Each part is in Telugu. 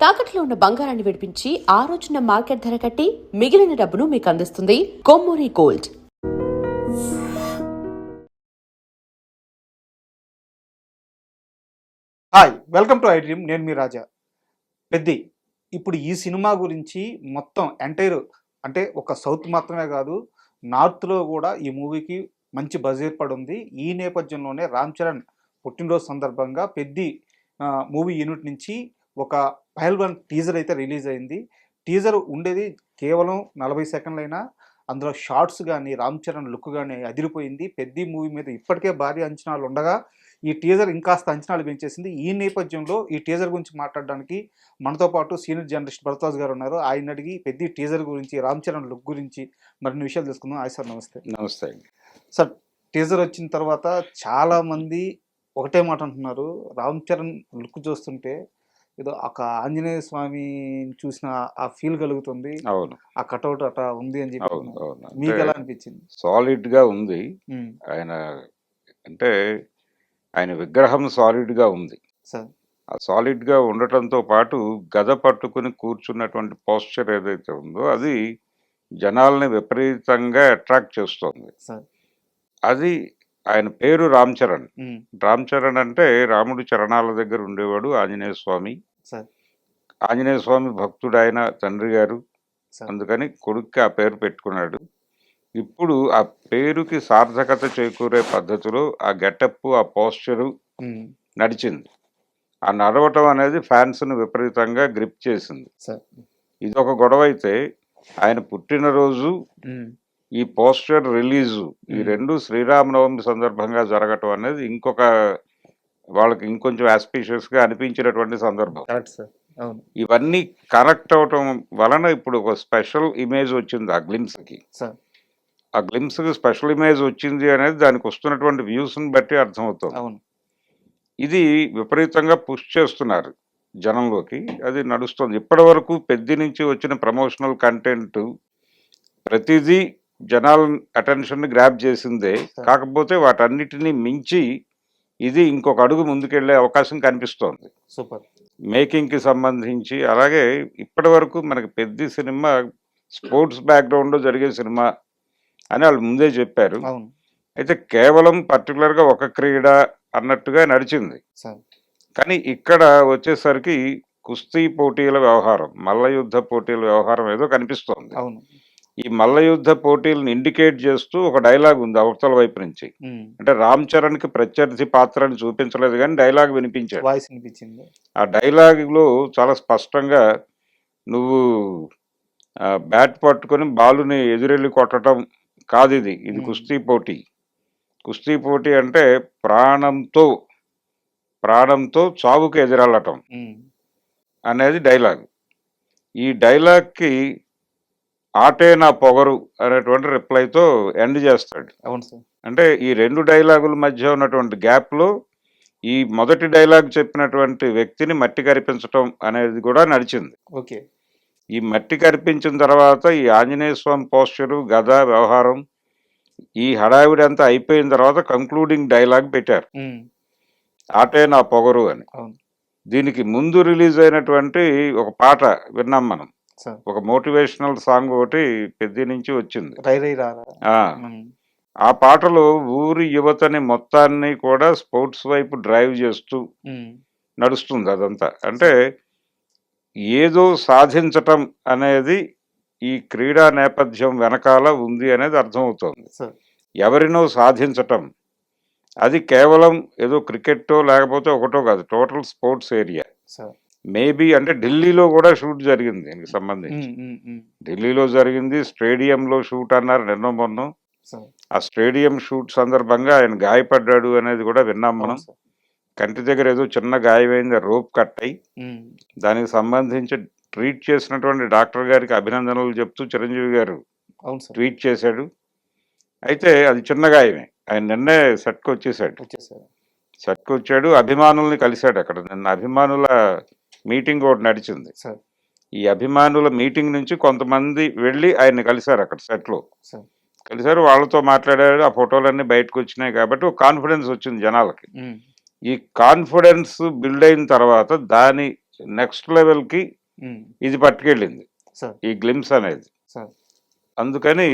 తాకట్లో ఉన్న బంగారాన్ని విడిపించి ఆ రోజున మార్కెట్ ధర కట్టి మిగిలిన డబ్బును మీకు అందిస్తుంది Kommuri gold. Hi, welcome to I dream. నేను మీ రాజా పెద్ది. ఇప్పుడు ఈ సినిమా గురించి మొత్తం ఎంటైర్ అంటే ఒక సౌత్ మాత్రమే కాదు, నార్త్లో కూడా ఈ మూవీకి మంచి బజ్ ఏర్పడి ఉంది. ఈ నేపథ్యంలోనే రామ్ చరణ్ పుట్టినరోజు సందర్భంగా పెద్ది మూవీ యూనిట్ నుంచి ఒక పహల్వాన్ టీజర్ అయితే రిలీజ్ అయింది. టీజర్ ఉండేది కేవలం 40 సెకండ్లైనా అందులో షార్ట్స్ కానీ రామ్ చరణ్ లుక్ కానీ అదిరిపోయింది. పెద్ది మూవీ మీద ఇప్పటికే భారీ అంచనాలు ఉండగా ఈ టీజర్ ఇంకాస్త అంచనాలు పెంచేసింది. ఈ నేపథ్యంలో ఈ టీజర్ గురించి మాట్లాడడానికి మనతో పాటు సీనియర్ జర్నలిస్ట్ భరద్వాజ్ గారు ఉన్నారు. ఆయన అడిగి పెద్ద టీజర్ గురించి, రామ్ చరణ్ లుక్ గురించి మరిన్ని విషయాలు తెలుసుకుందాం. సార్ నమస్తే. నమస్తే సార్, టీజర్ వచ్చిన తర్వాత చాలామంది ఒకటే మాట అంటున్నారు, రామ్ చరణ్ లుక్ చూస్తుంటే ఏదో ఒక ఆంజనేయ స్వామి చూసిన ఆ ఫీల్ కలుగుతుంది, అవును, ఆ కటౌట్ అట్లా ఉంది అని చెప్పి. అవును అవును మీకు ఎలా అనిపించింది? సాలిడ్ గా ఉంది. ఆయన అంటే ఆయన విగ్రహం సాలిడ్ గా ఉంది. సార్, ఆ సాలిడ్ గా ఉండటంతో పాటు గద పట్టుకుని కూర్చున్నటువంటి పోస్చర్ ఏదైతే ఉందో అది జనాల్ని విపరీతంగా అట్రాక్ట్ చేస్తోంది. సార్, అది ఆయన పేరు రామ్ చరణ్. రామ్ చరణ్ అంటే రాముడి చరణాల దగ్గర ఉండేవాడు ఆంజనేయ స్వామి. సార్, ఆంజనేయ స్వామి భక్తుడు ఆయన తండ్రి గారు, సార్, అందుకని కొడుక్కి ఆ పేరు పెట్టుకున్నాడు. ఇప్పుడు ఆ పేరుకి సార్థకత చేకూరే పద్ధతిలో ఆ గెటప్, ఆ పోస్చరు నడిచింది. ఆ నడవటం అనేది ఫ్యాన్స్ను విపరీతంగా గ్రిప్ చేసింది. సార్, ఇదొక గొడవ అయితే, ఆయన పుట్టినరోజు, ఈ పోస్టర్ రిలీజు, ఈ రెండు శ్రీరామనవమి సందర్భంగా జరగటం అనేది ఇంకొక వాళ్ళకి ఇంకొంచెం ఆస్పీషియస్గా అనిపించినటువంటి సందర్భం. ఇవన్నీ కనెక్ట్ అవటం వలన ఇప్పుడు ఒక స్పెషల్ ఇమేజ్ వచ్చింది ఆ గ్లిమ్స్కి. ఆ గ్లిమ్స్కి స్పెషల్ ఇమేజ్ వచ్చింది అనేది దానికి వస్తున్నటువంటి వ్యూస్ని బట్టి అర్థమవుతుంది. ఇది విపరీతంగా పుష్ చేస్తున్నారు జనంలోకి, అది నడుస్తుంది. ఇప్పటి వరకు పెద్ద నుంచి వచ్చిన ప్రమోషనల్ కంటెంట్ ప్రతిదీ జనాల అటెన్షన్ గ్రాప్ చేసిందే, కాకపోతే వాటన్నిటిని మించి ఇది ఇంకొక అడుగు ముందుకెళ్లే అవకాశం కనిపిస్తోంది. సూపర్. మేకింగ్కి సంబంధించి అలాగే ఇప్పటి వరకు మనకి పెద్ద సినిమా స్పోర్ట్స్ బ్యాక్గ్రౌండ్లో జరిగే సినిమా అని వాళ్ళు ముందే చెప్పారు. అయితే కేవలం పర్టికులర్గా ఒక క్రీడ అన్నట్టుగా నడిచింది. కానీ ఇక్కడ వచ్చేసరికి కుస్తీ పోటీల వ్యవహారం, మల్ల యుద్ధ పోటీల వ్యవహారం ఏదో కనిపిస్తోంది. ఈ మల్ల యుద్ధ పోటీలను ఇండికేట్ చేస్తూ ఒక డైలాగ్ ఉంది అవతల వైపు నుంచి. అంటే రామ్ చరణ్ కి ప్రత్యర్థి పాత్రని చూపించలేదు కానీ డైలాగ్ వినిపించాడు. ఆ డైలాగ్ లో చాలా స్పష్టంగా, నువ్వు బ్యాట్ పట్టుకొని బాలుని ఎదురెళ్ళి కొట్టడం కాదు, ఇది కుస్తీ పోటీ. కుస్తీ పోటీ అంటే ప్రాణంతో చావుకు ఎదురెళ్ళటం అనేది డైలాగ్. ఈ డైలాగ్కి ఆటే నా పొగరు అనేటువంటి రిప్లైతో ఎండ్ చేస్తాడు. అంటే ఈ రెండు డైలాగుల మధ్య ఉన్నటువంటి గ్యాప్లో ఈ మొదటి డైలాగ్ చెప్పినటువంటి వ్యక్తిని మట్టి కరిపించటం అనేది కూడా నడిచింది. ఈ మట్టి కరిపించిన తర్వాత ఈ ఆంజనేయ స్వామి పోస్చరు, గద వ్యవహారం, ఈ హడావిడి అంతా అయిపోయిన తర్వాత కంక్లూడింగ్ డైలాగ్ పెట్టారు, ఆటే నా పొగరు అని. దీనికి ముందు రిలీజ్ అయినటువంటి ఒక పాట విన్నాం మనం, ఒక మోటివేషనల్ సాంగ్ ఒకటి పెద్ద నుంచి వచ్చింది. ఆ పాటలో ఊరి యువతని మొత్తాన్ని కూడా స్పోర్ట్స్ వైపు డ్రైవ్ చేస్తూ నడుస్తుంది అదంతా. అంటే ఏదో సాధించటం అనేది ఈ క్రీడా నేపథ్యం వెనకాల ఉంది అనేది అర్థమవుతోంది. ఎవరినో సాధించటం, అది కేవలం ఏదో క్రికెట్టో లేకపోతే ఒకటో కాదు, టోటల్ స్పోర్ట్స్ ఏరియా. మేబీ అంటే ఢిల్లీలో కూడా షూట్ జరిగింది దీనికి సంబంధించి. ఢిల్లీలో జరిగింది, స్టేడియంలో షూట్ అన్నారు నిన్న మొన్న. ఆ స్టేడియం షూట్ సందర్భంగా ఆయన గాయపడ్డాడు అనేది కూడా విన్నాం మనం. కంటి దగ్గర ఏదో చిన్న గాయమైంది, రోప్ కట్ అయి. దానికి సంబంధించి ట్రీట్ చేసినటువంటి డాక్టర్ గారికి అభినందనలు చెప్తూ చిరంజీవి గారు ట్వీట్ చేశాడు. అయితే అది చిన్న గాయమే. ఆయన నిన్నే సెట్కి వచ్చాడు, అభిమానుల్ని కలిశాడు. అక్కడ నిన్న అభిమానుల మీటింగ్ ఒకటి నడిచింది. ఈ అభిమానుల మీటింగ్ నుంచి కొంతమంది వెళ్ళి ఆయన్ని కలిశారు, అక్కడ సెట్లో కలిశారు, వాళ్ళతో మాట్లాడారు. ఆ ఫోటోలన్నీ బయటకు వచ్చినాయి కాబట్టి ఒక కాన్ఫిడెన్స్ వచ్చింది జనాలకి. ఈ కాన్ఫిడెన్స్ బిల్డ్ అయిన తర్వాత దాని నెక్స్ట్ లెవెల్కి ఉమ్, ఇది పట్టుకెళ్ళింది సార్ ఈ గ్లిమ్స్ అనేది. సార్ అందుకని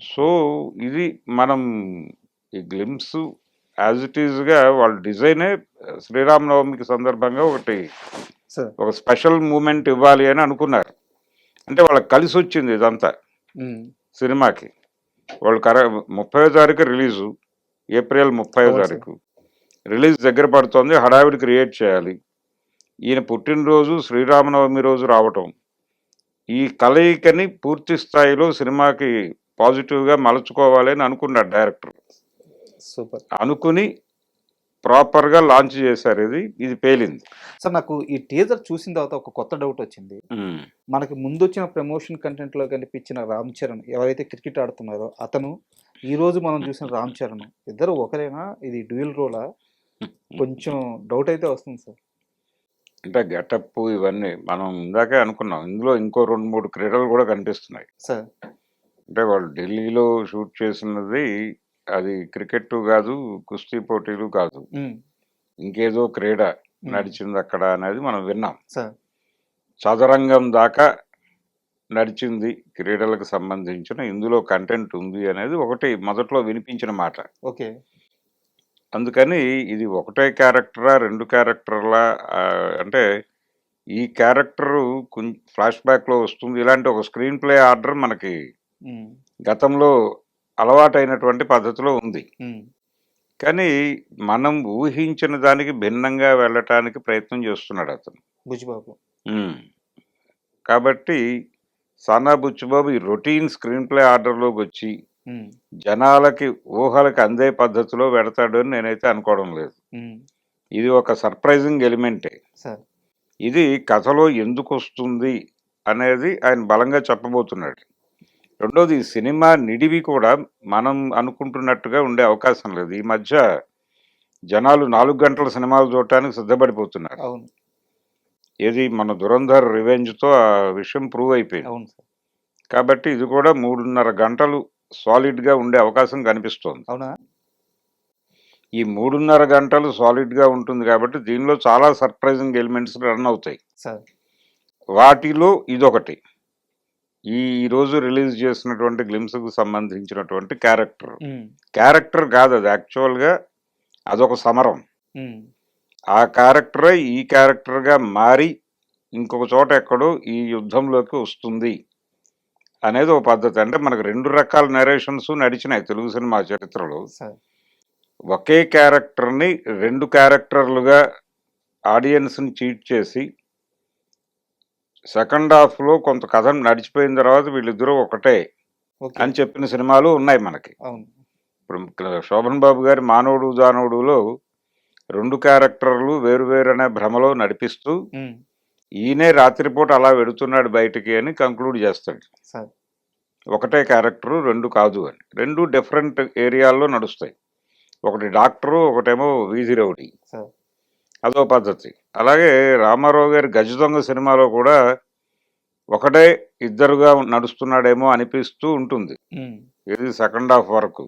సో ఇది మనం ఈ గ్లిమ్స్ యాజ్ ఇట్ ఈజ్గా వాళ్ళ డిజైనే శ్రీరామనవమికి సందర్భంగా సార్ ఒక స్పెషల్ మూమెంట్ ఇవ్వాలి అని అనుకున్నారు. అంటే వాళ్ళకి కలిసి వచ్చింది ఇదంతా ఉమ్, సినిమాకి. వాళ్ళు 30వ తారీఖు రిలీజు, ఏప్రిల్ 30వ అవును సార్. తారీఖు రిలీజ్ దగ్గర పడుతోంది. హడావిడి క్రియేట్ చేయాలి. ఈయన పుట్టినరోజు శ్రీరామనవమి రోజు రావటం, ఈ కలయికని పూర్తి స్థాయిలో సినిమాకి పాజిటివ్గా మలుచుకోవాలి అని అనుకున్నాడు డైరెక్టర్. సూపర్. అనుకుని ప్రాపర్గా లాంచ్ చేశారు. ఇది పేలింది. సార్ నాకు ఈ టీజర్ చూసిన తర్వాత ఒక కొత్త డౌట్ వచ్చింది. మనకి ముందు వచ్చిన ప్రమోషన్ కంటెంట్ లో కనిపించిన రామ్ చరణ్ ఎవరైతే క్రికెట్ ఆడుతున్నారో అతను, ఈ రోజు మనం చూసిన రామ్ చరణ్ ఇద్దరు ఒకరేనా? ఇది డ్యూయల్ రోలా? కొంచెం డౌట్ అయితే వస్తుంది సార్. అంటే గెటప్ ఇవన్నీ మనం ఇందాకే అనుకున్నాం. ఇందులో ఇంకో 2-3 క్రీడలు కూడా కనిపిస్తున్నాయి. సార్ అంటే వాళ్ళు ఢిల్లీలో షూట్ చేసినది అది క్రికెట్ కాదు, కుస్తీ పోటీలు కాదు, ఉమ్, ఇంకేదో క్రీడ ఉమ్, నడిచింది అక్కడ అనేది మనం విన్నాం. సార్ చదరంగం దాకా నడిచింది క్రీడలకు సంబంధించిన ఇందులో కంటెంట్ ఉంది అనేది ఒకటి మొదట్లో వినిపించిన మాట. ఓకే. అందుకని ఇది ఒకటే క్యారెక్టరా 2 క్యారెక్టర్లా అంటే ఈ క్యారెక్టరు కొంచెం ఫ్లాష్ బ్యాక్లో వస్తుంది. ఇలాంటి ఒక స్క్రీన్ ప్లే ఆర్డర్ మనకి ఉమ్, గతంలో అలవాటైనటువంటి పద్ధతిలో ఉంది. ఉమ్, కానీ మనం ఊహించిన దానికి భిన్నంగా వెళ్ళటానికి ప్రయత్నం చేస్తున్నాడు అతను. బుజ్జిబాబు. ఉమ్. కాబట్టి సానా బుచ్చిబాబు ఈ రొటీన్ స్క్రీన్ ప్లే ఆర్డర్లోకి వచ్చి ఉమ్, జనాలకి ఊహలకి అందే పద్ధతిలో పెడతాడు అని నేనైతే అనుకోవడం లేదు. ఉమ్, ఇది ఒక సర్ప్రైజింగ్ ఎలిమెంటే. సార్ ఇది కథలో ఎందుకు వస్తుంది అనేది ఆయన బలంగా చెప్పబోతున్నాడు. రెండోది ఈ సినిమా నిడివి కూడా మనం అనుకుంటున్నట్టుగా ఉండే అవకాశం లేదు. ఈ మధ్య జనాలు 4 గంటల సినిమాలు చూడటానికి సిద్ధపడిపోతున్నారు. అవును. ఏది మన దురంధర్ రివెంజ్తో ఆ విషయం ప్రూవ్ అయిపోయింది. అవును సార్. కాబట్టి ఇది కూడా 3.5 గంటలు సాలిడ్గా ఉండే అవకాశం కనిపిస్తోంది. అవునా? ఈ 3.5 గంటలు సాలిడ్గా ఉంటుంది కాబట్టి దీనిలో చాలా సర్ప్రైజింగ్ ఎలిమెంట్స్ రన్ అవుతాయి. సార్ వాటిలో ఇదొకటి. ఈ రోజు రిలీజ్ చేసినటువంటి గ్లిమ్స్కు సంబంధించినటువంటి ఉమ్, క్యారెక్టర్ కాదు అది, యాక్చువల్గా అదొక సమరం. ఉమ్, ఆ క్యారెక్టరే ఈ క్యారెక్టర్గా మారి ఇంకొక చోట ఎక్కడో ఈ యుద్ధంలోకి వస్తుంది అనేది ఒక పద్ధతి. అంటే మనకు 2 రకాల నరేషన్స్ నడిచినాయి తెలుగు సినిమా చరిత్రలో. సార్ ఒకే క్యారెక్టర్ని 2 క్యారెక్టర్లుగా ఆడియన్స్ని చీట్ చేసి సెకండ్ హాఫ్లో కొంత కథ నడిచిపోయిన తర్వాత వీళ్ళిద్దరూ ఒకటే ఓకే. అని చెప్పిన సినిమాలు ఉన్నాయి మనకి. అవును. ఇప్పుడు శోభన్ బాబు గారి మానవుడు దానవుడులో 2 క్యారెక్టర్లు వేరు అనే భ్రమలో నడిపిస్తూ ఉమ్, ఈయనే రాత్రిపూట అలా వెడుతున్నాడు బయటికి అని కంక్లూడ్ చేస్తాడు. సార్ ఒకటే క్యారెక్టరు 2 కాదు అని. 2 డిఫరెంట్ ఏరియాల్లో నడుస్తాయి. ఒకటి డాక్టరు, ఒకటేమో వీధి రౌడీ. సార్ అదో పద్ధతి. అలాగే రామారావు గారి గజ దొంగ సినిమాలో కూడా ఒకటే ఇద్దరుగా నడుస్తున్నాడేమో అనిపిస్తూ ఉంటుంది. ఉమ్, ఇది సెకండ్ హాఫ్ వరకు.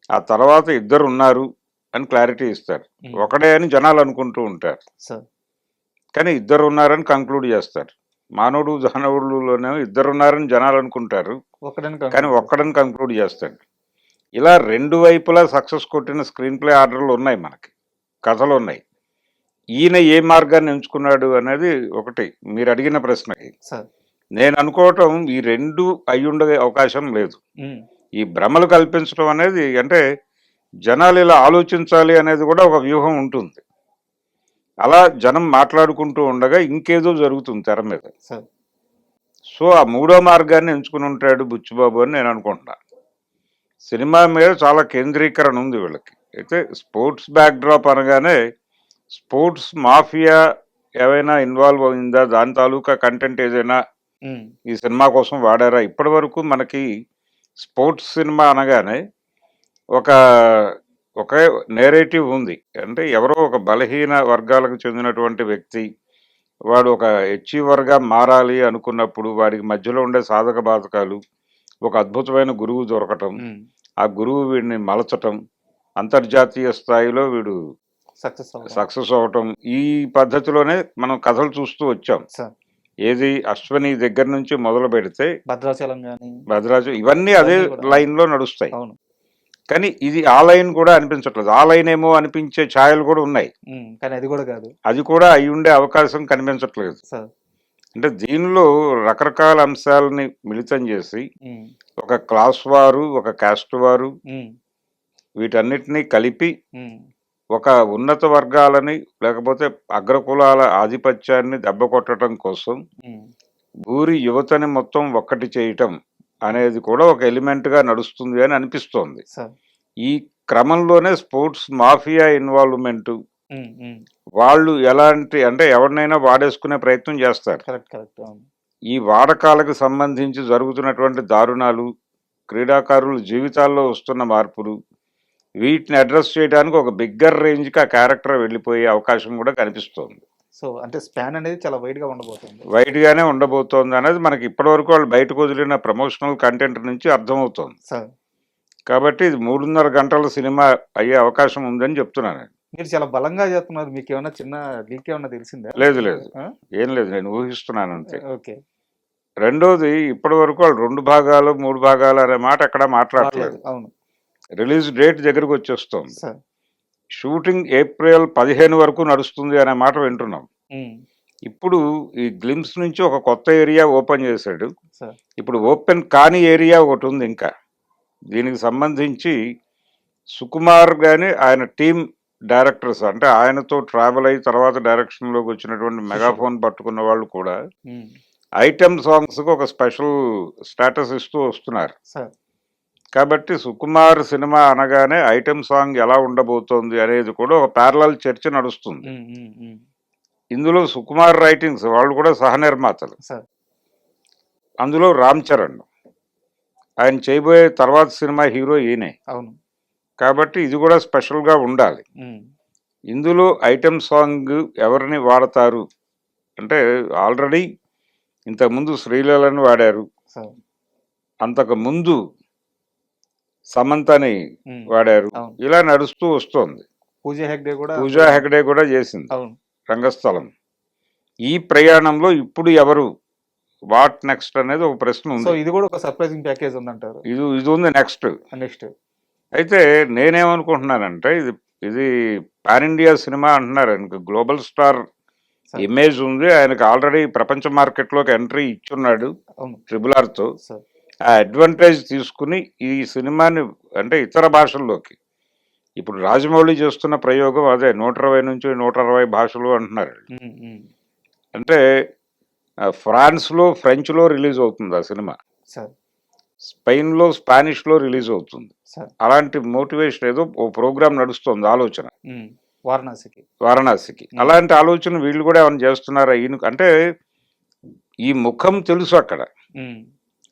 ఆ తర్వాత ఇద్దరు ఉన్నారు అని క్లారిటీ ఇస్తారు. ఉమ్, ఒకడే అని జనాలు అనుకుంటూ ఉంటారు, సార్ కానీ ఇద్దరు ఉన్నారని కంక్లూడ్ చేస్తారు. మానవుడు దానవుడులోనే ఇద్దరు ఉన్నారని జనాలు అనుకుంటారు, ఒకడని కానీ ఒక్కడని కంక్లూడ్ చేస్తాడు. ఇలా 2 వైపులా సక్సెస్ కొట్టిన స్క్రీన్ ప్లే ఆర్డర్లు ఉన్నాయి మనకి, కథలు ఉన్నాయి. ఈయన ఏ మార్గాన్ని ఎంచుకున్నాడు అనేది ఒకటి మీరు అడిగిన ప్రశ్నకి సార్. నేను అనుకోవటం ఈ 2 అయ్యుండే అవకాశం లేదు. ఉమ్, ఈ భ్రమలు కల్పించడం అనేది అంటే జనాలు ఇలా ఆలోచించాలి అనేది కూడా ఒక వ్యూహం ఉంటుంది. అలా జనం మాట్లాడుకుంటూ ఉండగా ఇంకేదో జరుగుతుంది తెర మీద. సార్ సో ఆ 3వ మార్గాన్ని ఎంచుకుని ఉంటాడు బుచ్చిబాబు అని నేను అనుకుంటున్నా. సినిమా మీద చాలా కేంద్రీకరణ ఉంది వీళ్ళకి. అయితే స్పోర్ట్స్ బ్యాక్డ్రాప్ అనగానే స్పోర్ట్స్ మాఫియా ఏవైనా ఇన్వాల్వ్ అయిందా, దాని తాలూకా కంటెంట్ ఏదైనా ఉమ్, ఈ సినిమా కోసం వాడారా? ఇప్పటి వరకు మనకి స్పోర్ట్స్ సినిమా అనగానే ఒకే నేరేటివ్ ఉంది. అంటే ఎవరో ఒక బలహీన వర్గాలకు చెందినటువంటి వ్యక్తి వాడు ఒక అచీవర్గా మారాలి అనుకున్నప్పుడు వాడికి మధ్యలో ఉండే సాధక బాధకాలు, ఒక అద్భుతమైన గురువు దొరకటం, ఉమ్, ఆ గురువు వీడిని మలచటం, అంతర్జాతీయ స్థాయిలో వీడు సక్సెస్ అవ్వడం. సక్సెస్ అవ్వటం ఈ పద్ధతిలోనే మనం కథలు చూస్తూ వచ్చాం. సార్ ఏది అశ్వని దగ్గర నుంచి మొదలు పెడితే భద్రాచలం గాని భద్రాచలం ఇవన్నీ అదే ఇవన్నీ కూడా. లైన్ లో నడుస్తాయి. అవును. కానీ ఇది ఆ లైన్ కూడా అనిపించట్లేదు. ఆ లైన్ ఏమో అనిపించే ఛాయలు కూడా ఉన్నాయి. కానీ అది కూడా కాదు అది కూడా అయి ఉండే అవకాశం కనిపించట్లేదు. సార్. అంటే దీనిలో రకరకాల అంశాలని మిళితం చేసి ఉమ్, ఒక క్లాస్ వారు, ఒక కాస్ట్ వారు, ఉమ్, వీటన్నిటినీ కలిపి ఉమ్, ఒక ఉన్నత వర్గాలని లేకపోతే అగ్రకులాల ఆధిపత్యాన్ని దెబ్బ కొట్టడం కోసం ఉమ్, ఊరి యువతని మొత్తం ఒక్కటి చేయటం అనేది కూడా ఒక ఎలిమెంట్గా నడుస్తుంది అని అనిపిస్తోంది. సార్. ఈ క్రమంలోనే స్పోర్ట్స్ మాఫియా ఇన్వాల్వ్మెంట్, ఉమ్, ఉమ్, వాళ్ళు ఎలాంటి అంటే ఎవరినైనా వాడేసుకునే ప్రయత్నం చేస్తారు. Correct correct. అవును. ఈ వాడకాలకు సంబంధించి జరుగుతున్నటువంటి దారుణాలు, క్రీడాకారుల జీవితాల్లో వస్తున్న మార్పులు, వీటిని అడ్రస్ చేయడానికి ఒక బిగ్గర్ రేంజ్కి ఆ క్యారెక్టర్ వెళ్ళిపోయే అవకాశం కూడా కనిపిస్తోంది. సో అంటే స్పాన్ అనేది చాలా వైడ్ గా ఉండబోతుంది. వైడ్గానే ఉండబోతోంది అనేది మనకి ఇప్పటివరకు వాళ్ళు బయటకు వదిలిన ప్రమోషనల్ కంటెంట్ నుంచి అర్థమవుతోంది. సార్ కాబట్టి ఇది 3.5 గంటల సినిమా అయ్యే అవకాశం ఉందని చెప్తున్నాను. మీరు చాలా బలంగా చెప్తున్నారు. మీకు ఏమైనా చిన్న లీక్ ఏమైనా తెలిసిందా? లేదు లేదు, ఏం లేదు, నేను ఊహిస్తున్నాను అంతే. ఓకే. రెండోది, ఇప్పటి వరకు వాళ్ళు 2 భాగాలు 3 భాగాలు అనే మాట ఎక్కడా మాట్లాడలేదు. అవును రిలీజ్ డేట్ దగ్గరకు వచ్చేస్తోంది. సార్. షూటింగ్ ఏప్రిల్ 15 వరకు నడుస్తుంది అనే మాట వింటున్నాం. ఉమ్, ఇప్పుడు ఈ గ్లిమ్స్ నుంచి ఒక కొత్త ఏరియా ఓపెన్ చేశాడు. సార్. ఇప్పుడు ఓపెన్ కాని ఏరియా ఒకటి ఉంది ఇంకా. దీనికి సంబంధించి సుకుమార్ కానీ ఆయన టీం డైరెక్టర్స్, అంటే ఆయనతో ట్రావెల్ అయ్యి తర్వాత డైరెక్షన్లోకి వచ్చినటువంటి మెగాఫోన్ పట్టుకున్న వాళ్ళు కూడా ఉమ్, ఐటెం సాంగ్స్కి ఒక స్పెషల్ స్టేటస్ ఇస్తూ వస్తున్నారు. సార్. కాబట్టి సుకుమార్ సినిమా అనగానే ఐటెం సాంగ్ ఎలా ఉండబోతోంది అనేది కూడా ఒక ప్యారలల్ చర్చ నడుస్తుంది. ఉమ్, ఉమ్, ఉమ్, ఇందులో సుకుమార్ రైటింగ్స్ వాళ్ళు కూడా సహనిర్మాతలు. సార్. అందులో రామ్ చరణ్, ఆయన చేయబోయే తర్వాత సినిమా హీరో ఈయనే. అవును. కాబట్టి ఇది కూడా స్పెషల్గా ఉండాలి. ఉమ్, ఇందులో ఐటెం సాంగ్ ఎవరిని వాడతారు అంటే ఆల్రెడీ ఇంతకుముందు శ్రీలీలని వాడారు, సార్. అంతకు ముందు సమంతని ఉమ్, వాడారు, అవును. ఇలా నడుస్తూ వస్తోంది. పూజా హెగ్డే కూడా. పూజా హెగ్డే కూడా చేసింది అవును. రంగస్థలం. ఈ ప్రయాణంలో ఇప్పుడు ఎవరు, వాట్ నెక్స్ట్ అనేది ఒక ప్రశ్న సో ఉంది. ఇది కూడా ఒక సర్ప్రైజింగ్ ప్యాకేజ్ ఉందంటారు. ఇది ఉంది నెక్స్ట్. నెక్స్ట్. అయితే నేనేమనుకుంటున్నానంటే ఇది ఇది పాన్ ఇండియా సినిమా అంటున్నారు. ఆయనకు గ్లోబల్ స్టార్ సార్. ఇమేజ్ ఉంది, ఆయనకు ఆల్రెడీ ప్రపంచ మార్కెట్లోకి ఎంట్రీ ఇచ్చున్నాడు అవును RRRతో. సార్. ఆ అడ్వాంటేజ్ తీసుకుని ఈ సినిమాని అంటే ఇతర భాషల్లోకి, ఇప్పుడు రాజమౌళి చేస్తున్న ప్రయోగం అదే 120 నుంచి 160 భాషలు అంటున్నారు. ఉమ్, ఉమ్, అంటే ఫ్రాన్స్లో ఫ్రెంచ్లో రిలీజ్ అవుతుంది ఆ సినిమా, సార్. స్పెయిన్లో స్పానిష్లో రిలీజ్ అవుతుంది. సార్. అలాంటి మోటివేషన్ ఏదో ఓ ప్రోగ్రామ్ నడుస్తుంది, ఆలోచన ఉమ్, వారణాసికి. వారణాసికి. అలాంటి ఆలోచన వీళ్ళు కూడా ఏమైనా చేస్తున్నారా? ఈయన అంటే ఈ ముఖం తెలుసు అక్కడ, ఉమ్,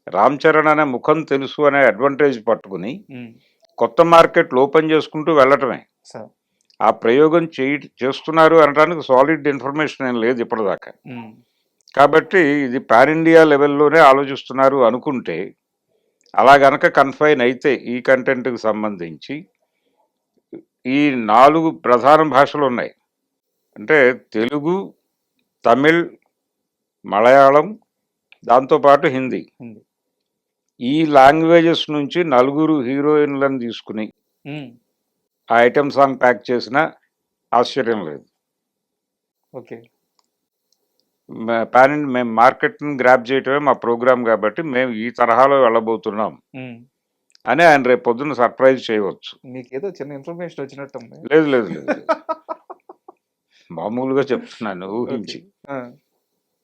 రామ్ చరణ్ అనే ముఖం తెలుసు అనే అడ్వాంటేజ్ పట్టుకుని ఉమ్, కొత్త మార్కెట్లు ఓపెన్ చేసుకుంటూ వెళ్ళటమే. సార్. ఆ ప్రయోగం చేస్తున్నారు అనడానికి సాలిడ్ ఇన్ఫర్మేషన్ ఏం లేదు ఇప్పటిదాకా. ఉమ్, కాబట్టి ఇది పాన్ ఇండియా లెవెల్లోనే ఆలోచిస్తున్నారు అనుకుంటే, అలా గనక కన్ఫైన్ అయితే ఈ కంటెంట్కి సంబంధించి ఈ 4 ప్రధాన భాషలు ఉన్నాయి. అంటే తెలుగు, తమిళ్, మలయాళం, దాంతోపాటు హిందీ. ఉంది. ఈ లాంగ్వేజెస్ నుంచి 4 హీరోయిన్లను తీసుకుని ఉమ్, ఆ ఐటెం సాంగ్ ప్యాక్ చేసినా ఆశ్చర్యం లేదు. ఓకే. మేము మార్కెట్ని గ్రాప్ చేయటమే మా ప్రోగ్రామ్ కాబట్టి మేము ఈ తరహాలో వెళ్ళబోతున్నాం ఉమ్, అని ఆయన రేపు పొద్దున్న సర్ప్రైజ్ చేయవచ్చు. మీకు ఏదో చిన్న ఇన్ఫర్మేషన్ వచ్చినట్టుంది. లేదు లేదు లేదు లేదు. మామూలుగా చెప్తున్నాను ఊహించి. ఆ,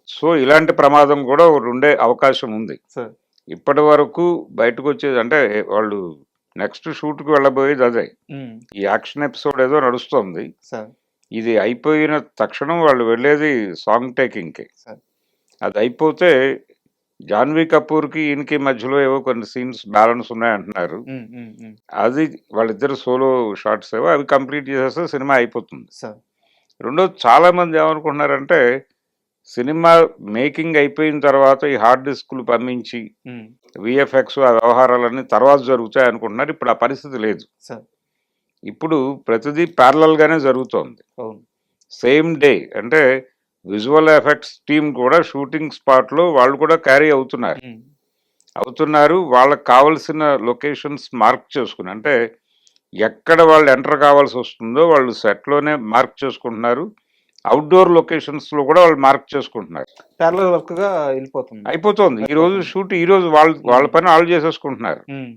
సో ఇలాంటి ప్రమాదం కూడా ఒకటి ఉండే అవకాశం ఉంది. సార్. ఇప్పటి వరకు బయటకు వచ్చేది అంటే వాళ్ళు నెక్స్ట్ షూట్కి వెళ్ళబోయేది అదే. ఉమ్, ఈ యాక్షన్ ఎపిసోడ్ ఏదో నడుస్తోంది, సార్. ఇది అయిపోయిన తక్షణం వాళ్ళు వెళ్ళేది సాంగ్ టేకింగ్కి. సార్. అది అయిపోతే జాన్వీ కపూర్కి ఈయనకి మధ్యలో ఏవో కొన్ని సీన్స్ బ్యాలెన్స్ ఉన్నాయంటున్నారు. ఉమ్, ఉమ్, ఉమ్, అది వాళ్ళిద్దరు సోలో షార్ట్స్ ఏవో అవి కంప్లీట్ చేసేస్తే సినిమా అయిపోతుంది. సార్. రెండోది, చాలామంది ఏమనుకుంటున్నారంటే సినిమా మేకింగ్ అయిపోయిన తర్వాత ఈ హార్డ్ డిస్క్లు పంపించి ఉమ్, విఎఫ్ఎక్స్ ఆ వ్యవహారాలన్నీ తర్వాత జరుగుతాయి అనుకుంటున్నారు. ఇప్పుడు ఆ పరిస్థితి లేదు. సార్. ఇప్పుడు ప్రతిదీ ప్యారలల్ గానే జరుగుతోంది. అవును. సేమ్ డే అంటే విజువల్ ఎఫెక్ట్స్ టీమ్ కూడా షూటింగ్ స్పాట్ లో వాళ్ళు కూడా క్యారీ అవుతున్నారు. వాళ్ళకి కావాల్సిన లొకేషన్స్ మార్క్ చేసుకుని, అంటే ఎక్కడ వాళ్ళు ఎంటర్ కావాల్సి వస్తుందో వాళ్ళు సెట్లోనే మార్క్ చేసుకుంటున్నారు. అవుట్డోర్ లొకేషన్స్ లో కూడా వాళ్ళు మార్క్ చేసుకుంటున్నారు. ప్యారలల్ వర్క్ గా వెళ్ళిపోతుంది. అయిపోతుంది. ఈ రోజు షూట్ ఈ రోజు వాళ్ళ పని వాళ్ళు చేసేసుకుంటున్నారు. ఉమ్.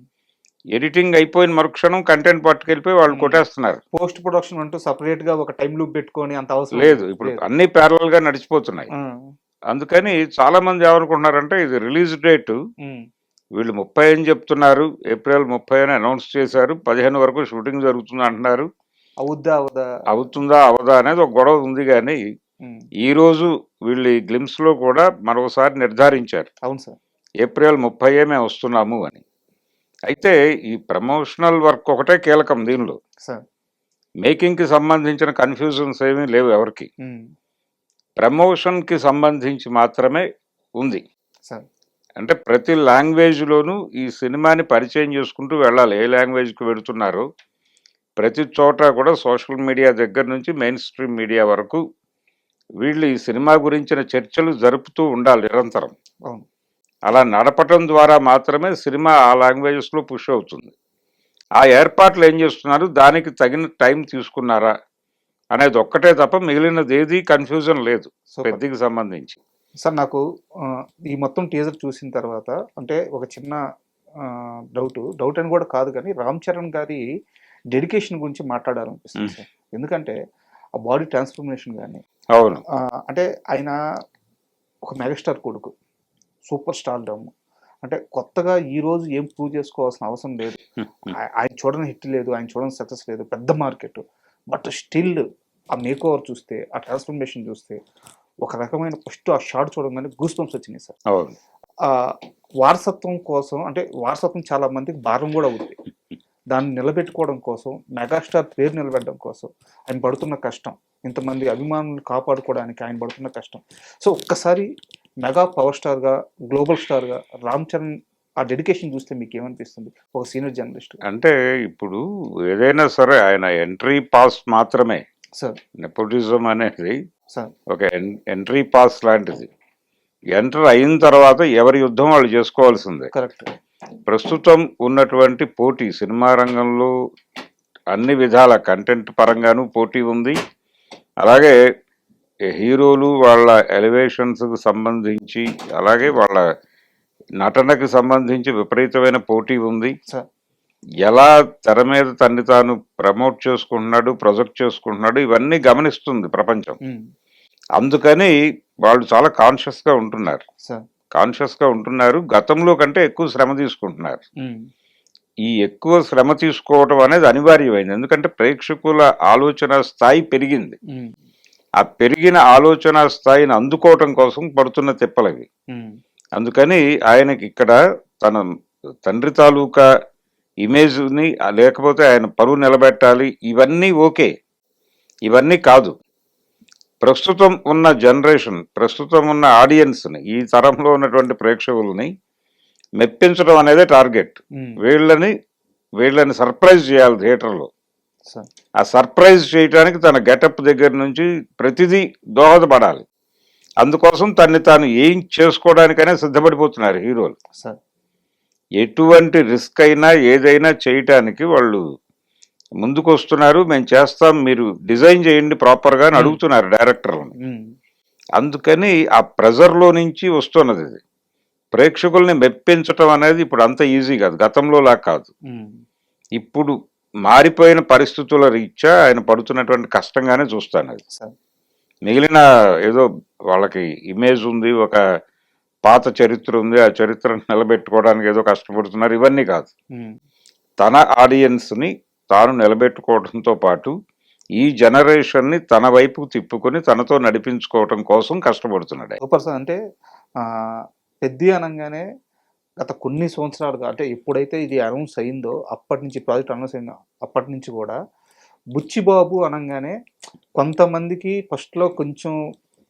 ఎడిటింగ్ అయిపోయిన మరుక్షణం కంటెంట్ పట్టుకెళ్ళిపోయి వాళ్ళు కొట్టేస్తున్నారు. పోస్ట్ ప్రొడక్షన్ అంటూ సపరేట్ గా ఒక టైం లూప్ పెట్టుకొని అంత అవసరం లేదు, ఇప్పుడు అన్ని ప్యారలల్ గా నడిచిపోతున్నాయి. అందుకని చాలా మంది ఏమనుకుంటున్నారంటే ఇది రిలీజ్ డేట్ వీళ్ళు 30 అని చెప్తున్నారు, ఏప్రిల్ 30 అని అనౌన్స్ చేశారు, 15 వరకు షూటింగ్ జరుగుతుంది అంటున్నారు. అవుతుందా అవదా అనేది ఒక గొడవ ఉంది. కానీ ఈ రోజు వీళ్ళు ఈ గ్లిమ్స్ లో కూడా మరోసారి నిర్ధారించారు, అవును సార్, ఏప్రిల్ 30 మేము వస్తున్నాము అని. అయితే ఈ ప్రమోషనల్ వర్క్ ఒకటే కీలకం దీనిలో. మేకింగ్ కి సంబంధించిన కన్ఫ్యూజన్స్ ఏమీ లేవు ఎవరికి. ప్రమోషన్ కి సంబంధించి మాత్రమే ఉంది. అంటే ప్రతి లాంగ్వేజ్ లోనూ ఈ సినిమాని పరిచయం చేసుకుంటూ వెళ్ళాలి. ఏ లాంగ్వేజ్ కి వెళుతున్నారో ప్రతి చోట కూడా సోషల్ మీడియా దగ్గర నుంచి మెయిన్ స్ట్రీమ్ మీడియా వరకు వీళ్ళు ఈ సినిమా గురించిన చర్చలు జరుపుతూ ఉండాలి నిరంతరం. అలా నడపటం ద్వారా మాత్రమే సినిమా ఆ లాంగ్వేజెస్ లో పుష్ అవుతుంది. ఆ ఏర్పాట్లు ఏం చేస్తున్నారు, దానికి తగిన టైం తీసుకున్నారా అనేది ఒక్కటే తప్ప మిగిలినది ఏది కన్ఫ్యూజన్ లేదు పెద్దకి సంబంధించి. సార్ నాకు ఈ మొత్తం టీజర్ చూసిన తర్వాత అంటే ఒక చిన్న డౌట్ అని కూడా కాదు, కానీ రామ్ చరణ్ గారి డెడికేషన్ గురించి మాట్లాడాలనిపిస్తుంది సార్. ఎందుకంటే ఆ బాడీ ట్రాన్స్ఫర్మేషన్ కానీ, అవును, అంటే ఆయన ఒక మెగాస్టార్ కొడుకు, సూపర్ స్టార్ డమ్, అంటే కొత్తగా ఈ రోజు ఏం ప్రూవ్ చేసుకోవాల్సిన అవసరం లేదు. ఆయన చూడని హిట్ లేదు, ఆయన చూడని సక్సెస్ లేదు, పెద్ద మార్కెట్, బట్ స్టిల్ ఆ మేక్ ఓవర్ చూస్తే, ఆ ట్రాన్స్ఫర్మేషన్ చూస్తే ఒక రకమైన ఫస్ట్ ఆ షార్ట్ చూడగానే గూస్ బంప్స్ వచ్చినాయి సార్. వారసత్వం కోసం, అంటే వారసత్వం చాలా మందికి భారం కూడా అవుతుంది. దాన్ని నిలబెట్టుకోవడం కోసం, మెగాస్టార్ పేరు నిలబెట్టడం కోసం ఆయన పడుతున్న కష్టం, ఇంతమంది అభిమానులు కాపాడుకోవడానికి ఆయన పడుతున్న కష్టం. సో ఒక్కసారి మెగా పవర్ స్టార్గా, గ్లోబల్ స్టార్గా రామ్ చరణ్ ఆ డెడికేషన్ చూస్తే మీకు ఏమనిపిస్తుంది ఒక సీనియర్ జర్నలిస్ట్? అంటే ఇప్పుడు ఏదైనా సరే ఆయన ఎంట్రీ పాస్ మాత్రమే సార్. నెపోటిజం అనేది ఒక ఎంట్రీ పాస్ లాంటిది. ఎంటర్ అయిన తర్వాత ఎవరి యుద్ధం వాళ్ళు చేసుకోవాల్సిందే. కరెక్ట్. ప్రస్తుతం ఉన్నటువంటి పోటీ సినిమా రంగంలో అన్ని విధాల కంటెంట్ పరంగాను పోటీ ఉంది. అలాగే హీరోలు వాళ్ళ ఎలివేషన్స్కి సంబంధించి, అలాగే వాళ్ళ నటనకు సంబంధించి విపరీతమైన పోటీ ఉంది. ఎలా తెర మీద తన్ని తాను ప్రమోట్ చేసుకుంటున్నాడు, ప్రొజెక్ట్ చేసుకుంటున్నాడు, ఇవన్నీ గమనిస్తుంది ప్రపంచం. అందుకని వాళ్ళు చాలా కాన్షియస్గా ఉంటున్నారు. గతంలో కంటే ఎక్కువ శ్రమ తీసుకుంటున్నారు. ఈ ఎక్కువ శ్రమ తీసుకోవటం అనేది అనివార్యమైంది. ఎందుకంటే ప్రేక్షకుల ఆలోచన స్థాయి పెరిగింది. ఆ పెరిగిన ఆలోచన స్థాయిని అందుకోవటం కోసం పడుతున్న తిప్పలవి. అందుకని ఆయనకి ఇక్కడ తన తండ్రి తాలూకా ఇమేజ్ని, లేకపోతే ఆయన పరువు నిలబెట్టాలి, ఇవన్నీ ఓకే. ఇవన్నీ కాదు. ప్రస్తుతం ఉన్న జనరేషన్, ప్రస్తుతం ఉన్న ఆడియన్స్ని, ఈ తరంలో ఉన్నటువంటి ప్రేక్షకుల్ని మెప్పించడం అనేది టార్గెట్. వీళ్ళని సర్ప్రైజ్ చేయాలి థియేటర్లో. ఆ సర్ప్రైజ్ చేయడానికి తన గెటప్ దగ్గర నుంచి ప్రతిదీ దోహదపడాలి. అందుకోసం తన్ని తాను ఏం చేసుకోవడానికైనా సిద్ధపడిపోతున్నారు హీరోలు. ఎటువంటి రిస్క్ అయినా ఏదైనా చేయటానికి వాళ్ళు ముందుకు వస్తున్నారు. మేము చేస్తాం, మీరు డిజైన్ చేయండి ప్రాపర్గా అని అడుగుతున్నారు డైరెక్టర్లను. అందుకని ఆ ప్రెజర్లో నుంచి వస్తున్నది ఇది. ప్రేక్షకుల్ని మెప్పించటం అనేది ఇప్పుడు అంత ఈజీ కాదు, గతంలో లా కాదు. ఇప్పుడు మారిపోయిన పరిస్థితుల రీత్యా ఆయన పడుతున్నటువంటి కష్టంగానే చూస్తాను అది. మిగిలిన ఏదో వాళ్ళకి ఇమేజ్ ఉంది, ఒక పాత చరిత్ర ఉంది, ఆ చరిత్రను నిలబెట్టుకోవడానికి ఏదో కష్టపడుతున్నారు, ఇవన్నీ కాదు. తన ఆడియన్స్ని తాను నిలబెట్టుకోవడంతో పాటు ఈ జనరేషన్ని తన వైపు తిప్పుకొని తనతో నడిపించుకోవటం కోసం కష్టపడుతున్నాడు. అంటే పెద్ద అనగానే గత కొన్ని సంవత్సరాలుగా, అంటే ఎప్పుడైతే ఇది అనౌన్స్ అయిందో అప్పటి నుంచి, ప్రాజెక్ట్ అనౌన్స్ అయిందో అప్పటి నుంచి కూడా బుచ్చిబాబు అనగానే కొంతమందికి ఫస్ట్లో కొంచెం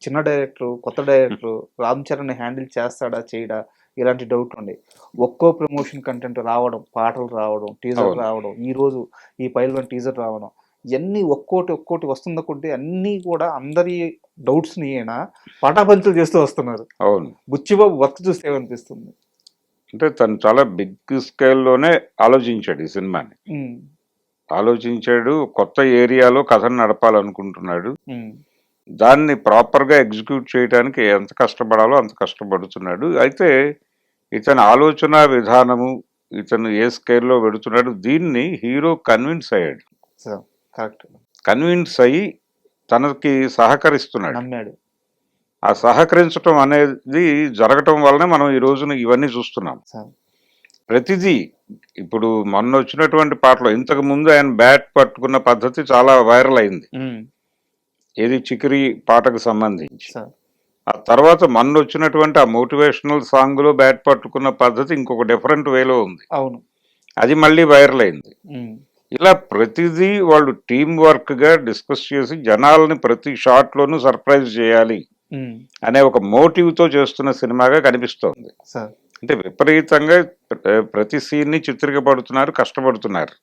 చిన్న డైరెక్టర్, కొత్త డైరెక్టర్, రామ్ చరణ్ హ్యాండిల్ చేస్తాడా చేయడా, ఇలాంటి డౌట్లు ఉండే. ఒక్కో ప్రమోషన్ కంటెంట్ రావడం, పాటలు రావడం, టీజర్ అవును. రావడం, ఈరోజు ఈ పైల్వాన్ టీజర్ రావడం, ఇయన్నీ ఒక్కోటి వస్తున్న కొద్దీ అన్నీ కూడా అందరి డౌట్స్‌ని ఈయన పటాపంచలు చేస్తూ వస్తున్నారు. అవును. బుచ్చిబాబు వర్క్ చూస్తే ఏమనిపిస్తుంది? అంటే తను చాలా బిగ్ స్కేల్‌లోనే ఆలోచించాడు ఈ సినిమాని. హ్మ్. ఆలోచించాడు. కొత్త ఏరియాలో కథను నడపాలనుకుంటున్నాడు. హ్మ్. దాన్ని ప్రాపర్‌గా ఎగ్జిక్యూట్ చేయడానికి ఎంత కష్టపడాలో అంత కష్టపడుతున్నాడు. అయితే ఇతని ఆలోచన విధానము, ఇతను ఏ స్కేల్‌లో వెడుతున్నాడు దీన్ని హీరో కన్విన్స్ అయ్యాడు. So, correct. కన్విన్స్ అయ్యి తనకి సహకరిస్తున్నాడు. నమ్మాడు. ఆ సహకరించటం అనేది జరగటం వల్లనే మనం ఈ రోజున ఇవన్నీ చూస్తున్నాం. సో, ప్రతిదీ ఇప్పుడు మొన్నొచ్చినటువంటి పాటలో ఇంతకుముందు ఆయన బ్యాట్ పట్టుకున్న పద్ధతి చాలా వైరల్ అయింది. హ్మ్. ఏది 'చికిరి' పాటకు సంబంధించి. సో, ఆ తర్వాత మొన్నొచ్చినటువంటి ఆ మోటివేషనల్ సాంగ్‌లో బ్యాట్ పట్టుకున్న పద్ధతి ఇంకొక డిఫరెంట్ వేలో ఉంది. అవును. అది మళ్ళీ వైరల్ అయింది. హ్మ్. ఇలా ప్రతిదీ వాళ్ళు టీమ్ వర్క్‌గా డిస్కస్ చేసి జనాల్ని ప్రతి షాట్‌లోనూ సర్ప్రైజ్ చేయాలి హ్మ్. అనే ఒక మోటివ్‌తో చేస్తున్న సినిమాగా కనిపిస్తోంది. సో, అంటే విపరీతంగా ప్రతి సీన్‌ని చిత్రీకరిస్తున్నారు, కష్టపడుతున్నారు.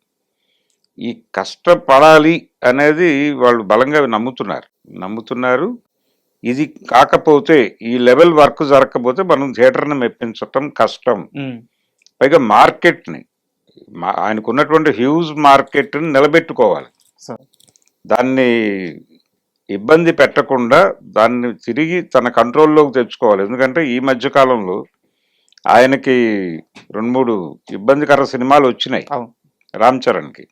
ఈ కష్టపడాలి అనేది వాళ్ళు బలంగా నమ్ముతున్నారు. ఇది కాకపోతే ఈ లెవెల్ వర్క్ జరగకపోతే మనం థియేటర్‌ని మెప్పించటం కష్టం. హ్మ్. పైగా మార్కెట్‌ని ఆయనకున్నటువంటి హ్యూజ్ మార్కెట్‌ని నిలబెట్టుకోవాలి. సో, దాన్ని ఇబ్బంది పెట్టకుండా దాన్ని తిరిగి తన కంట్రోల్‌లోకి తెచ్చుకోవాలి. ఎందుకంటే ఈ మధ్య కాలంలో ఆయనకి 2, 3 ఇబ్బందికర సినిమాలు వచ్చినాయి అవును. రామ్ చరణ్‌కి.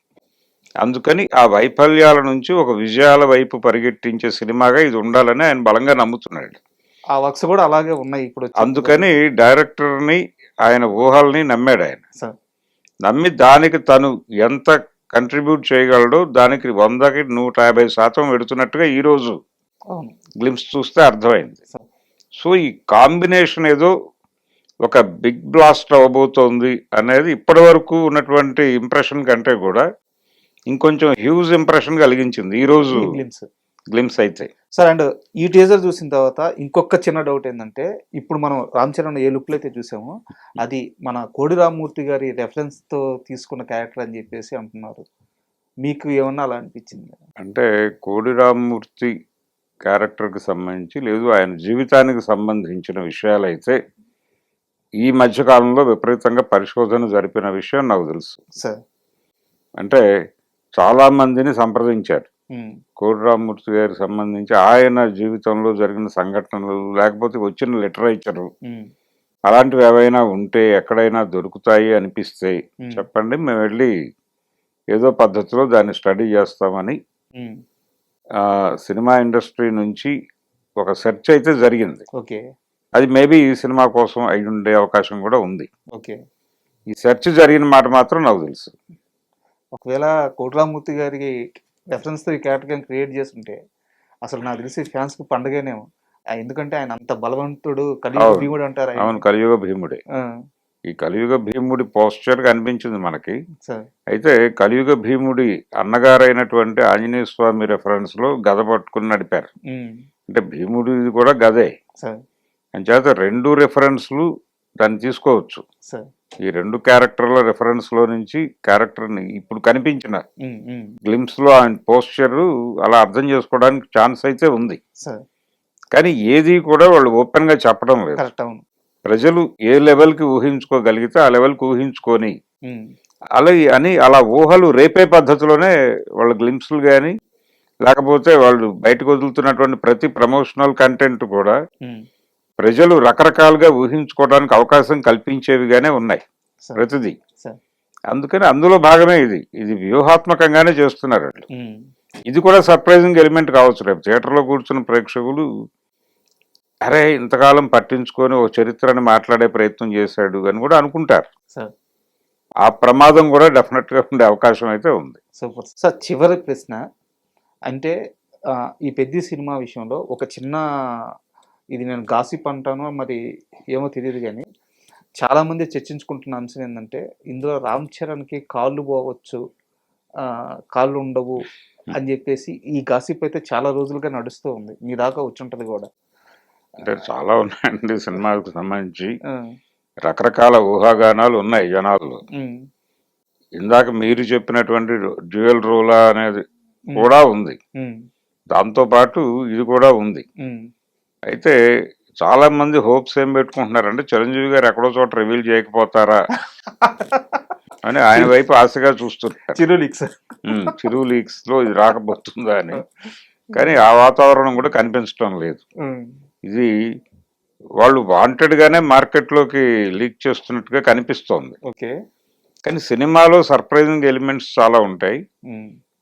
అందుకని ఆ వైఫల్యాల నుంచి ఒక విజయాల వైపు పరిగెట్టించే సినిమాగా ఇది ఉండాలని ఆయన బలంగా నమ్ముతున్నాడు. ఆ వర్క్స్ కూడా అలాగే ఉన్నాయి ఇప్పుడు వచ్చే అందుకని డైరెక్టర్‌ని ఆయన ఊహల్ని నమ్మాడు ఆయన. సో, నమ్మి దానికి తను ఎంత కంట్రిబ్యూట్ చేయగలడో దానికి 100కి 150% వెడుతున్నట్టుగా ఈరోజు అవును. గ్లింప్స్ చూస్తే అర్థమైంది. సో, సో ఈ కాంబినేషన్ ఏదో ఒక బిగ్ బ్లాస్ట్ అవ్వబోతోంది అనేది ఇప్పటి వరకు ఉన్నటువంటి ఇంప్రెషన్ కంటే కూడా ఇంకొంచెం హ్యూజ్ ఇంప్రెషన్ కలిగించింది ఈరోజు ఈ గ్లిమ్స్. గ్లింప్స్ అయితే. సార్ అండ్ ఈ టీజర్ చూసిన తర్వాత ఇంకొక చిన్న డౌట్ ఏంటంటే, ఇప్పుడు మనం రామ్ చరణ్ ఏ లుక్‌లో అయితే చూసామో, అది మన కోడి రామ్మూర్తి గారి రెఫరెన్స్‌తో తీసుకున్న క్యారెక్టర్ అని చెప్పేసి అంటున్నారు. మీకు ఏమన్నా అలా అనిపించిందా? అంటే కోడి రామ్మూర్తి క్యారెక్టర్కి సంబంధించి లేదు ఆయన జీవితానికి సంబంధించిన విషయాలైతే ఈ మధ్య కాలంలో విపరీతంగా పరిశోధన జరిపిన విషయం నాకు తెలుసు. సార్. అంటే చాలా మందిని సంప్రదించారు హ్మ్. కోడి రామ్మూర్తి గారికి సంబంధించి ఆయన జీవితంలో జరిగిన సంఘటనలు లేకపోతే వచ్చిన లిటరేచరు హ్మ్. అలాంటివి ఏవైనా ఉంటే ఎక్కడైనా దొరుకుతాయి అనిపిస్తే హ్మ్. చెప్పండి, మేము వెళ్ళి ఏదో పద్ధతిలో దాన్ని స్టడీ చేస్తామని హ్మ్. సినిమా ఇండస్ట్రీ నుంచి ఒక సెర్చ్ అయితే జరిగింది. ఓకే. అది మేబీ ఈ సినిమా కోసం అయి ఉండే అవకాశం కూడా ఉంది. ఓకే. ఈ సెర్చ్ జరిగిన మాట మాత్రం నాకు తెలుసు. ఒకవేళ కోడి రామ్మూర్తి గారికి రెఫరెన్స్‌తో ఈ క్యారెక్టర్ క్రియేట్ చేసుంటే, అసలు నాకు తెలిసి ఫ్యాన్స్‌కి పండగేనేమో. ఎందుకంటే ఆయన అంత బలవంతుడు, కలియుగ అవును. భీముడు అంటారు అవును, ఆయన్ని. కలియుగ భీముడే. ఆ! ఈ కలియుగ భీముడి పోస్చర్ కనిపించింది మనకి. సార్. అయితే కలియుగ భీముడి అన్నగారైనటువంటి ఆంజనేయ స్వామి రెఫరెన్స్‌లో గద పట్టుకుని నడిపారు. హ్మ్. అంటే భీముడిది కూడా గదే. సార్. అంచేత 2 రెఫరెన్స్‌లు దాన్ని తీసుకోవచ్చు. సార్. ఈ 2 క్యారెక్టర్ల రెఫరెన్స్‌లో నుంచి క్యారెక్టర్‌ని ఇప్పుడు కనిపించిన హ్మ్. హ్మ్. గ్లింప్స్‌లో ఆయన పోస్చరు అలా అర్థం చేసుకోవడానికి ఛాన్స్ అయితే ఉంది. సార్. కానీ ఏది కూడా వాళ్ళు ఓపెన్‌గా చెప్పడం లేదు. కరెక్ట్. అవును. ప్రజలు ఏ లెవెల్‌కి ఊహించుకోగలిగితే ఆ లెవెల్‌కి ఊహించుకొని హ్మ్. అలా ఊహలు రేపే పద్ధతిలోనే వాళ్ళ గ్లింప్స్‌లు గాని, లేకపోతే వాళ్ళు బయటకు వదులుతున్నటువంటి ప్రతి ప్రమోషనల్ కంటెంట్ కూడా హ్మ్. ప్రజలు రకరకాలుగా ఊహించుకోవడానికి అవకాశం కల్పించేవిగానే ఉన్నాయి సార్. ప్రతిదీ. సార్. అందుకని అందులో భాగమే ఇది. ఇది వ్యూహాత్మకంగానే చేస్తున్నారు వాళ్ళు. హ్మ్. ఇది కూడా సర్ప్రైజింగ్ ఎలిమెంట్ కావచ్చు. రేపు థియేటర్‌లో కూర్చున్న ప్రేక్షకులు అరే! ఇంతకాలం పట్టించుకొని ఓ చరిత్రని మాట్లాడే ప్రయత్నం చేశాడు అని కూడా అనుకుంటారు. సార్. ఆ ప్రమాదం కూడా డెఫినెట్‌గా ఉండే అవకాశం అయితే ఉంది. సూపర్. సార్ చివరి ప్రశ్న. అంటే ఈ 'పెద్ది' సినిమా విషయంలో ఒక చిన్న ఇది నేను గాసిప్ అంటానో మరి ఏమో తెలీదు గానీ, చాలామంది చర్చించుకుంటున్న అంశం ఏందంటే, ఇందులో రామ్ చరణ్‌కి కాళ్ళు పోవచ్చు, కాళ్ళు ఉండవు అని జెప్పేసి ఈ గాసిప్ అయితే చాలా రోజులుగా నడుస్తూ ఉంది. మీ దాకా వచ్చుంటది గూడా. అంటే చాలా ఉన్నాయండి సినిమాకు సంబంధించి. ఆ! రకరకాల ఊహాగానాలు ఉన్నాయి జనాల్లో. ఇందాక మీరు చెప్పినటువంటి డ్యూయల్ రోలా అనేది కూడా ఉంది, దాంతో పాటు ఇది కూడా ఉంది. అయితే చాలా మంది హోప్స్ ఏం పెట్టుకుంటున్నారంటే చిరంజీవి గారు ఎక్కడో చోట రివీల్ చేయకపోతారా అని ఆయన వైపు ఆశగా చూస్తున్నారు. చిరు లీక్స్ లో ఇది రాకపోతుందా అని. కానీ ఆ వాతావరణం కూడా కనిపించడం లేదు. ఇది వాళ్ళు వాంటెడ్ గానే మార్కెట్ లోకి లీక్ చేస్తున్నట్టుగా కనిపిస్తోంది. కానీ సినిమాలో సర్ప్రైజింగ్ ఎలిమెంట్స్ చాలా ఉంటాయి.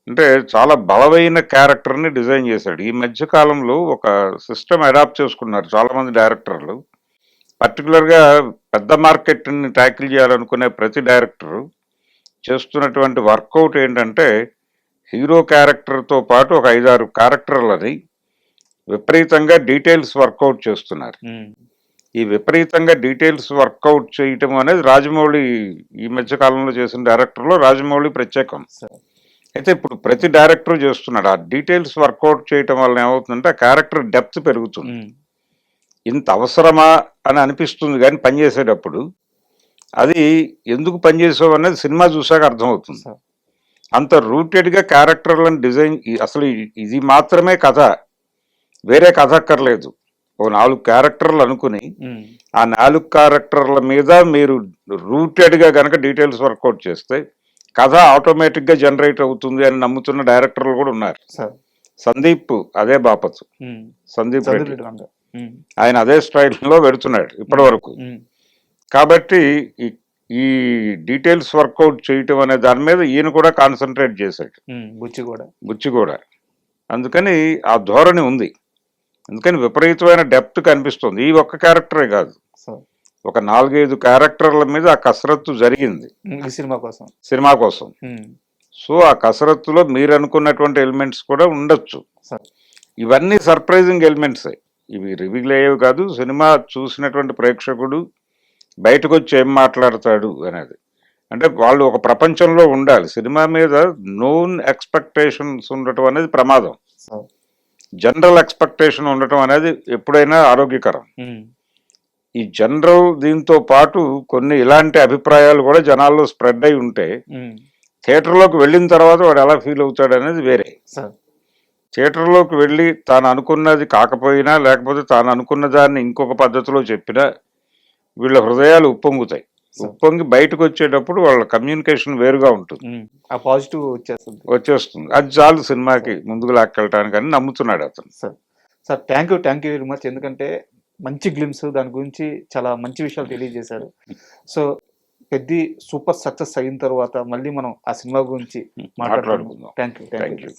అంటే చాలా బలమైన క్యారెక్టర్ ని డిజైన్ చేశాడు. ఈ మధ్య కాలంలో ఒక సిస్టమ్ అడాప్ట్ చేసుకున్నారు చాలా మంది డైరెక్టర్లు. పర్టికులర్ గా పెద్ద మార్కెట్ ని ట్యాకిల్ చేయాలనుకునే ప్రతి డైరెక్టర్ చేస్తున్నటువంటి వర్కౌట్ ఏంటంటే హీరో క్యారెక్టర్ తో పాటు ఒక 5-6 క్యారెక్టర్లని విపరీతంగా డీటెయిల్స్ వర్కౌట్ చేస్తున్నారు. ఈ విపరీతంగా డీటెయిల్స్ వర్కౌట్ చేయటం అనేది రాజమౌళి ఈ మధ్య కాలంలో చేసిన డైరెక్టర్లో రాజమౌళి ప్రత్యేకం. అయితే ఇప్పుడు ప్రతి డైరెక్టర్ చేస్తున్నాడు. ఆ డీటెయిల్స్ వర్కౌట్ చేయటం వల్ల ఏమవుతుందంటే ఆ క్యారెక్టర్ డెప్త్ పెరుగుతుంది. ఇంత అవసరమా అని అనిపిస్తుంది కానీ పనిచేసేటప్పుడు అది ఎందుకు పనిచేసావు అనేది సినిమా చూసాక అర్థమవుతుంది. అంత రూటెడ్గా క్యారెక్టర్లను డిజైన్, అసలు ఇది మాత్రమే కథ, వేరే కథ అక్కర్లేదు. ఓ 4 క్యారెక్టర్లు అనుకుని ఆ 4 క్యారెక్టర్ల మీద మీరు రూటెడ్గా కనుక డీటెయిల్స్ వర్కౌట్ చేస్తే కథ ఆటోమేటిక్ గా జనరేట్ అవుతుంది అని నమ్ముతున్న డైరెక్టర్లు కూడా ఉన్నారు. సందీప్ అదే బాపత్, సందీప్ రెడ్డి ఆయన అదే స్టైల్లో పెడుతున్నాడు ఇప్పటి వరకు. కాబట్టి ఈ డీటెయిల్స్ వర్కౌట్ చేయటం అనే దాని మీద ఈయన కూడా కాన్సన్ట్రేట్ చేశాడు, బుచ్చి కూడా. అందుకని ఆ ధోరణి ఉంది. అందుకని విపరీతమైన డెప్త్ కనిపిస్తుంది. ఈ ఒక్క క్యారెక్టరే కాదు, ఒక 4-5 క్యారెక్టర్ల మీద ఆ కసరత్తు జరిగింది సినిమా కోసం. సో ఆ కసరత్తులో మీరు అనుకున్నటువంటి ఎలిమెంట్స్ కూడా ఉండొచ్చు. ఇవన్నీ సర్ప్రైజింగ్ ఎలిమెంట్సే, ఇవి రివీల్ అయ్యేవి కాదు. సినిమా చూసినటువంటి ప్రేక్షకుడు బయటకు వచ్చి ఏం మాట్లాడతాడు అనేది, అంటే వాళ్ళు ఒక ప్రపంచంలో ఉండాలి. సినిమా మీద నోన్ ఎక్స్పెక్టేషన్స్ ఉండటం అనేది ప్రమాదం. జనరల్ ఎక్స్పెక్టేషన్ ఉండటం అనేది ఎప్పుడైనా ఆరోగ్యకరం. ఈ జనరల్ దీంతో పాటు కొన్ని ఇలాంటి అభిప్రాయాలు కూడా జనాల్లో స్ప్రెడ్ అయి ఉంటే థియేటర్లోకి వెళ్ళిన తర్వాత వాడు ఎలా ఫీల్ అవుతాడు అనేది వేరే. థియేటర్లోకి వెళ్ళి తాను అనుకున్నది కాకపోయినా, లేకపోతే తాను అనుకున్న దాన్ని ఇంకొక పద్ధతిలో చెప్పినా వీళ్ళ హృదయాలు ఉప్పొంగుతాయి. ఉప్పొంగి బయటకు వచ్చేటప్పుడు వాళ్ళ కమ్యూనికేషన్ వేరుగా ఉంటుంది, పాజిటివ్ వచ్చేస్తుంది. అది చాలు సినిమాకి ముందుకు లాక్కెళ్ళటానికి అని నమ్ముతున్నాడు అతను. Sir thank you very much. ఎందుకంటే మంచి గ్లిమ్స్, దాని గురించి చాలా మంచి విషయాలు తెలియజేశారు. సో పెద్ద సూపర్ సక్సెస్ అయిన తర్వాత మళ్ళీ మనం ఆ సినిమా గురించి మాట్లాడుకుందాం. Thank you.